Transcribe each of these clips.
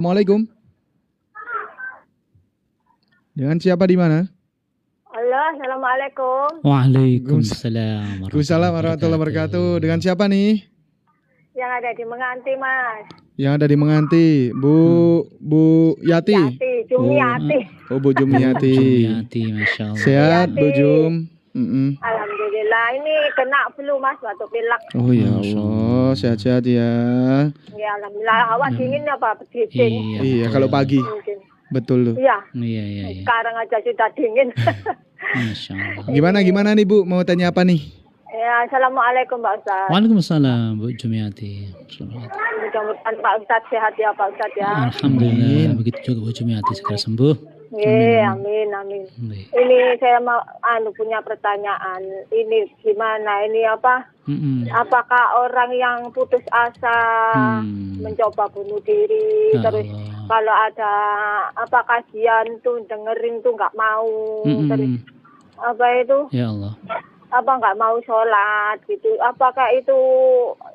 Assalamualaikum. Dengan siapa di mana? Halo, assalamualaikum. Waalaikumsalam Waalaikumsalam warahmatullahi wabarakatuh. Dengan siapa nih? Yang ada di Menganti, Mas. Yang ada di Menganti, Bu Yati. Yati, Jumiati. Oh, Bu Jumiati. Jumiati, Masya Allah. Sehat Bu Jum. Alhamdulillah, ini kena flu, Mas, batuk pilek. Oh ya Allah, sehat-sehat ya. Ya, alhamdulillah. Awas dingin apa? Dingin. Iya, kalau pagi. Betul tuh. Iya. Iya. Sekarang aja sudah dingin. Masya Allah. Gimana nih Bu? Mau tanya apa nih? Ya, assalamualaikum Pak Ustadz. Waalaikumsalam Bu Jumiati. Mudah-mudahan Pak Ustadz sehat ya Pak Ustadz ya. Alhamdulillah. Begitu juga Bu Jumiati segera sembuh. Amin. Ini saya mau punya pertanyaan. Ini gimana? Ini apa? Apakah orang yang putus asa mencoba bunuh diri terus kalau ada apa kajian tuh dengerin tuh nggak mau terus apa itu? Ya Allah. Apa nggak mau sholat gitu? Apakah itu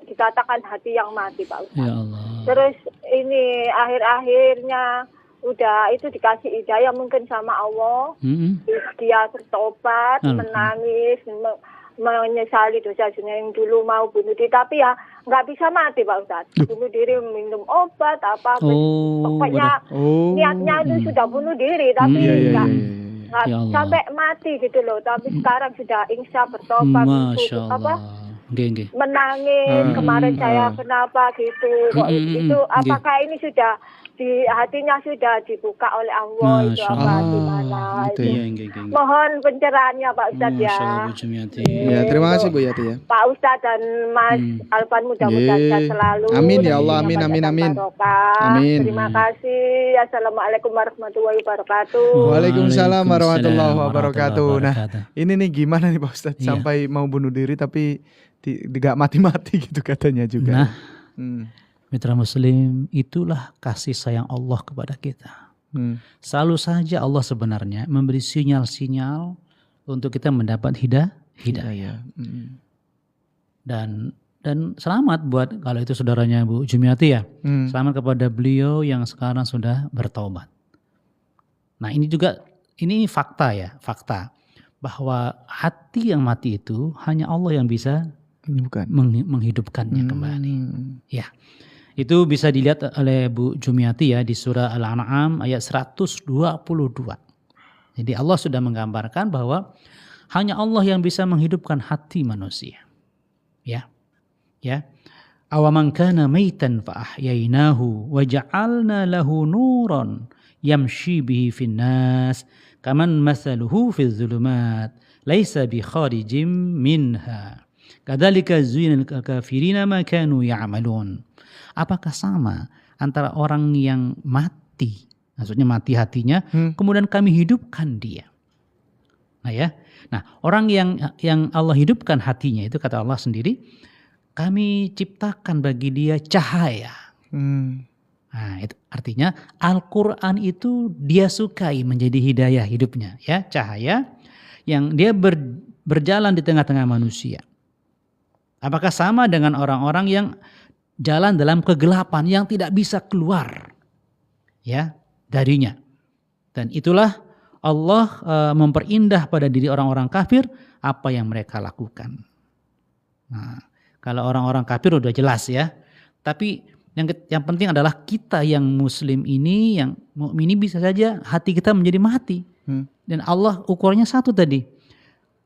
dikatakan hati yang mati Pak Ustadz? Ya Allah. Terus ini akhir-akhirnya udah itu dikasih hidayah mungkin sama Allah. Dia bertobat, menangis, menyesali dosa-dosa yang dulu mau bunuh diri. Tapi ya nggak bisa mati Pak Ustadz. Bunuh diri minum obat apa. Pokoknya niatnya itu sudah bunuh diri. Tapi nggak sampai mati gitu loh. Tapi sekarang sudah insya bertobat. Masya Allah. Menangis kemarin saya kenapa gitu. Itu apakah ini sudah di hatinya sudah dibuka oleh Allah itu apa gimana itu. Mohon pencerahannya Pak Ustadz ya. Ya, terima kasih Bu Yati ya. Pak Ustadz dan Mas Alfan mudah-mudahan selalu. Amin ya Allah, amin. Amin. Terima kasih. Assalamualaikum warahmatullahi wabarakatuh. Waalaikumsalam warahmatullahi wabarakatuh. Nah, ini nih gimana nih Pak Ustadz sampai mau bunuh diri tapi tidak mati-mati gitu katanya juga. Mitra Muslim, itulah kasih sayang Allah kepada kita. Selalu saja Allah sebenarnya memberi sinyal-sinyal untuk kita mendapat hidayah. Dan selamat buat kalau itu saudaranya Bu Jumiati ya. Selamat kepada beliau yang sekarang sudah bertaubat. Nah ini fakta bahwa hati yang mati itu hanya Allah yang bisa menghidupkannya kembali. Ya. Itu bisa dilihat oleh Bu Jumiati ya di surah Al-An'am ayat 122. Jadi Allah sudah menggambarkan bahwa hanya Allah yang bisa menghidupkan hati manusia. Ya. Awaman kana maitan fa ahyainahu wa ja'alna lahu nuran yamshi bihi fin nas kaman mathaluhu fil zulumat laisa bi kharijim minha. Kadzalika zuyyina lil kafirina ma kanu ya'malun. Apakah sama antara orang yang mati, maksudnya mati hatinya, kemudian kami hidupkan dia. Nah, orang yang Allah hidupkan hatinya itu kata Allah sendiri, kami ciptakan bagi dia cahaya. Nah, itu artinya Al-Quran itu dia sukai menjadi hidayah hidupnya, ya, cahaya yang dia berjalan di tengah-tengah manusia. Apakah sama dengan orang-orang yang jalan dalam kegelapan yang tidak bisa keluar ya darinya. Dan itulah Allah memperindah pada diri orang-orang kafir apa yang mereka lakukan. Nah, kalau orang-orang kafir udah jelas ya. Tapi yang penting adalah kita yang muslim ini, yang mukmin ini bisa saja hati kita menjadi mati. Dan Allah ukurannya satu tadi.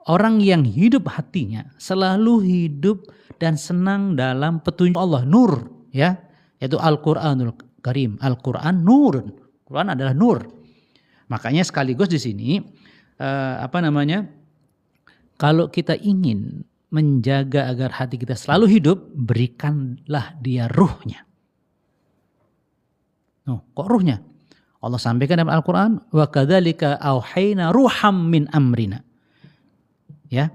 Orang yang hidup hatinya selalu hidup dan senang dalam petunjuk Allah, nur ya, yaitu Al-Qur'anul Karim. Al-Qur'an nurun. Quran adalah nur. Makanya sekaligus di sini kalau kita ingin menjaga agar hati kita selalu hidup, berikanlah dia ruhnya. Kok ruhnya? Allah sampaikan dalam Al-Qur'an, wa kadzalika auhayna ruham min amrina. Ya.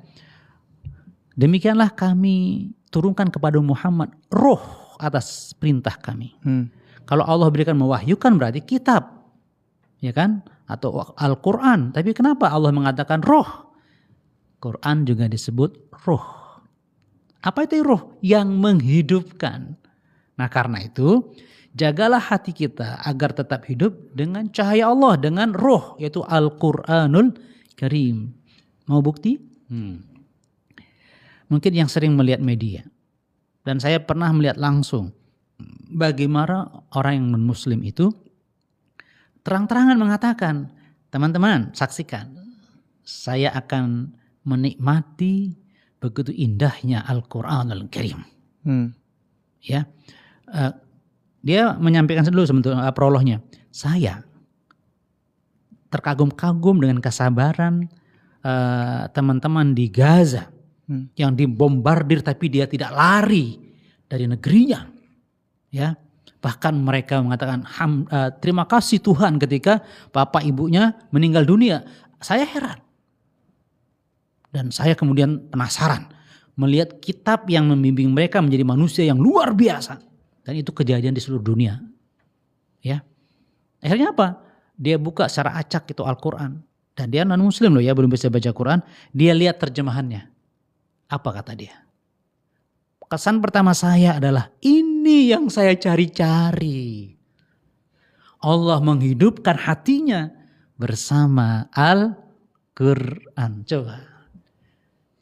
Demikianlah kami turunkan kepada Muhammad roh atas perintah kami. Kalau Allah berikan mewahyukan berarti kitab, ya kan? Atau Al-Quran. Tapi kenapa Allah mengatakan roh? Quran juga disebut roh. Apa itu roh? Yang menghidupkan. Nah karena itu Jagalah hati kita agar tetap hidup dengan cahaya Allah, dengan ruh, yaitu Al-Quranul Karim. Mau bukti? Mungkin yang sering melihat media, dan saya pernah melihat langsung bagaimana orang yang non-muslim itu terang-terangan mengatakan, teman-teman saksikan, saya akan menikmati begitu indahnya Al-Quranul Karim. Ya, dia menyampaikan dulu sebetulnya prolognya. Saya terkagum-kagum dengan kesabaran teman-teman di Gaza yang dibombardir tapi dia tidak lari dari negerinya. Ya, bahkan mereka mengatakan terima kasih Tuhan ketika bapak ibunya meninggal dunia. Saya heran. Dan saya kemudian penasaran melihat kitab yang membimbing mereka menjadi manusia yang luar biasa. Dan itu kejadian di seluruh dunia. Ya. Akhirnya apa? Dia buka secara acak itu Al-Quran. Dan dia non muslim loh ya, belum bisa baca Quran. Dia lihat terjemahannya. Apa kata dia? Kesan pertama saya adalah ini yang saya cari-cari. Allah menghidupkan hatinya bersama Al-Quran. Coba.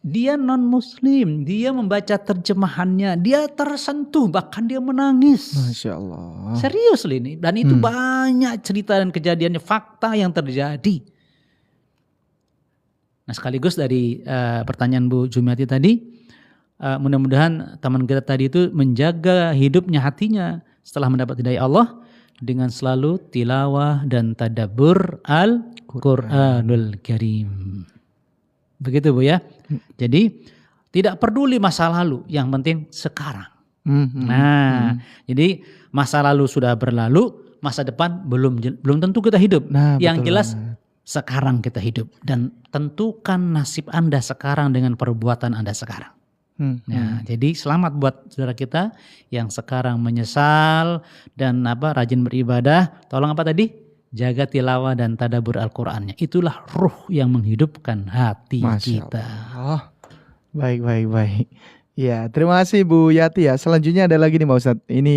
Dia non-muslim, dia membaca terjemahannya, dia tersentuh, bahkan dia menangis. Masya Allah. Serius loh ini. Dan itu banyak cerita dan kejadiannya, fakta yang terjadi. Nah sekaligus dari pertanyaan Bu Jumiati tadi, mudah-mudahan teman kita tadi itu menjaga hidupnya hatinya setelah mendapat hidayah Allah dengan selalu tilawah dan tadabbur Al-Quranul Karim. Begitu Bu ya. Jadi tidak peduli masa lalu, yang penting sekarang. Jadi masa lalu sudah berlalu, masa depan belum tentu kita hidup. Yang jelas sekarang kita hidup dan tentukan nasib Anda sekarang dengan perbuatan Anda sekarang. Jadi selamat buat saudara kita yang sekarang menyesal dan rajin beribadah. Tolong apa tadi? Jaga tilawah dan tadabbur Al-Qur'annya. Itulah ruh yang menghidupkan hati kita. Allah. Baik. Ya, terima kasih Bu Yati ya. Selanjutnya ada lagi nih Pak Ustadz. Ini